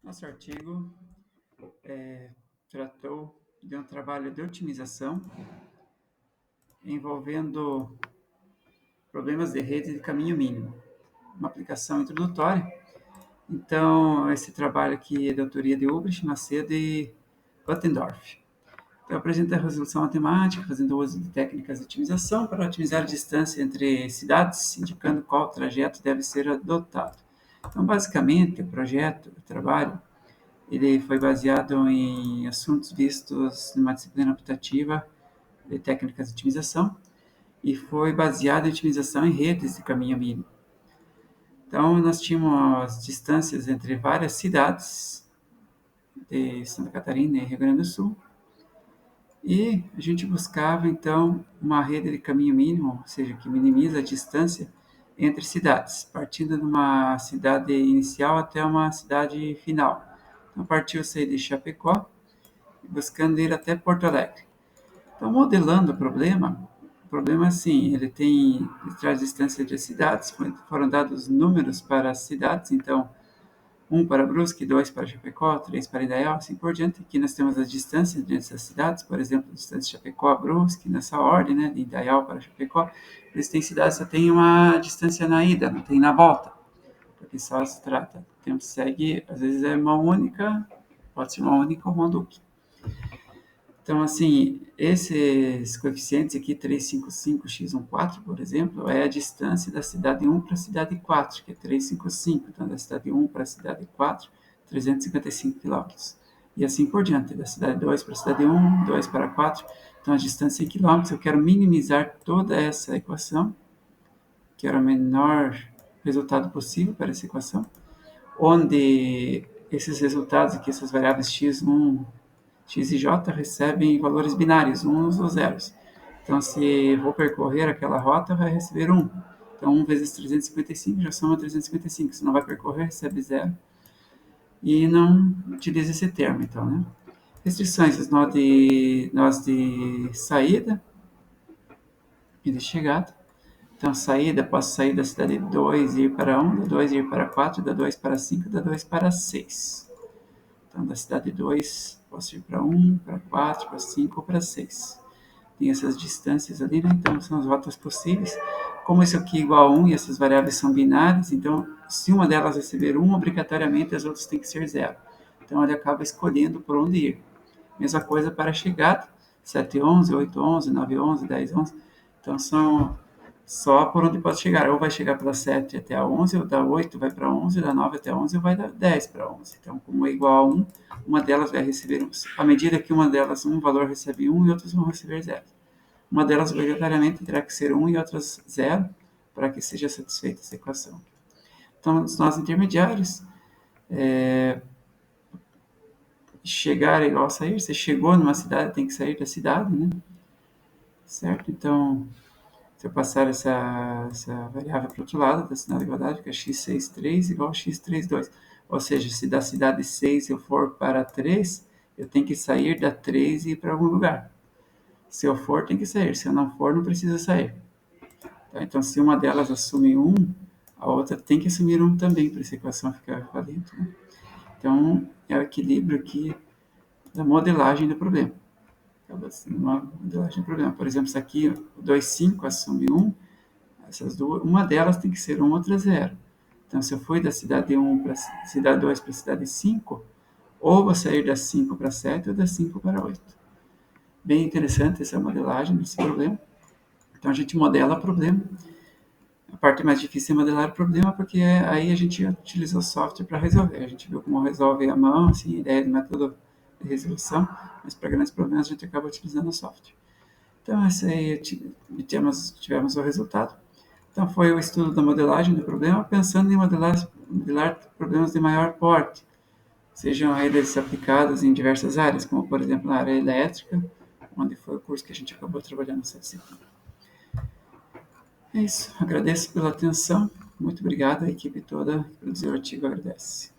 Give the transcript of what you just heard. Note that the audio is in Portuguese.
Nosso artigo tratou de um trabalho de otimização envolvendo problemas de rede de caminho mínimo, uma aplicação introdutória. Então, esse trabalho aqui é da autoria de Ulbricht, Macedo e Buttendorf. Então, apresenta a resolução matemática, fazendo uso de técnicas de otimização para otimizar a distância entre cidades, indicando qual trajeto deve ser adotado. Então, basicamente, o trabalho, ele foi baseado em assuntos vistos numa disciplina optativa de técnicas de otimização e foi baseado em otimização em redes de caminho mínimo. Então, nós tínhamos distâncias entre várias cidades de Santa Catarina e Rio Grande do Sul e a gente buscava, então, uma rede de caminho mínimo, ou seja, que minimiza a distância entre cidades, partindo de uma cidade inicial até uma cidade final. Então, partiu-se de Chapecó, buscando ir até Porto Alegre. Então, modelando o problema assim, ele traz distância entre cidades, foram dados números para as cidades, então, 1 para Brusque, 2 para Chapecó, 3 para Indaial, assim por diante. Aqui nós temos as distâncias entre essas cidades, por exemplo, a distância de Chapecó a Brusque, nessa ordem, né, de Indaial para Chapecó. Eles têm cidades que só tem uma distância na ida, não tem na volta, porque só se trata. O tempo segue, às vezes é uma única, pode ser uma única ou uma dupla. Então, assim, esses coeficientes aqui, 355, x14, por exemplo, é a distância da cidade 1 para a cidade 4, que é 355. Então, da cidade 1 para a cidade 4, 355 quilômetros. E assim por diante, da cidade 2 para a cidade 1, 2 para 4. Então, a distância em quilômetros, eu quero minimizar toda essa equação, quero o menor resultado possível para essa equação, onde esses resultados aqui, essas variáveis x1, x e j recebem valores binários, uns ou zeros. Então, se vou percorrer aquela rota, vai receber 1. Então, 1 vezes 355 já soma 355. Se não vai percorrer, recebe 0. E não utiliza esse termo, então, né? Restrições, nós de saída e de chegada. Então, saída, posso sair da cidade 2 e ir para 1, da 2 ir para 4, da 2 para 5, da 2 para 6. Então, da cidade 2, posso ir para 1, para 4, para 5 ou para 6. Tem essas distâncias ali, né? Então, são as rotas possíveis. Como isso aqui é igual a 1 e essas variáveis são binárias, então, se uma delas receber 1, obrigatoriamente as outras têm que ser 0. Então, ele acaba escolhendo por onde ir. Mesma coisa para a chegada, 7, 11, 8, 11, 9, 11, 10, 11. Então, são só por onde pode chegar. Ou vai chegar pela 7 até a 11, ou da 8 vai para 11, da 9 até 11, ou vai da 10 para 11. Então, como é igual a 1, uma delas vai receber 1. À medida que uma delas, um valor recebe 1 e outras vão receber 0. Uma delas, obrigatoriamente, terá que ser 1 e outras 0 para que seja satisfeita essa equação. Então, os nós intermediários, chegar é igual a sair. Você chegou numa cidade, tem que sair da cidade, né? Certo? Então, se eu passar essa variável para o outro lado, da sinal de igualdade, que é x63 igual a x32. Ou seja, se da cidade 6 eu for para 3, eu tenho que sair da 3 e ir para algum lugar. Se eu for, tem que sair. Se eu não for, não precisa sair. Tá? Então, se uma delas assume 1, a outra tem que assumir 1 também, para essa equação ficar valente. Né? Então, é o equilíbrio aqui da modelagem do problema. Acaba sendo uma modelagem do problema. Por exemplo, se aqui o 2,5 assume 1, essas duas, uma delas tem que ser 1, outra 0. Então, se eu for da cidade 1 para a cidade 2 para a cidade 5, ou vou sair da 5 para 7 ou da 5 para 8. Bem interessante essa modelagem desse problema. Então, a gente modela o problema. A parte mais difícil é modelar o problema, porque aí a gente utiliza o software para resolver. A gente viu como resolve a mão, assim, a ideia do método de resolução, mas para grandes problemas a gente acaba utilizando o software. Então, esse aí tivemos o resultado. Então, foi o estudo da modelagem do problema, pensando em modelar problemas de maior porte, sejam eles aplicados em diversas áreas, como, por exemplo, na área elétrica, onde foi o curso que a gente acabou trabalhando nessa disciplina. É isso. Agradeço pela atenção. Muito obrigado. A equipe toda que produziu o artigo agradece.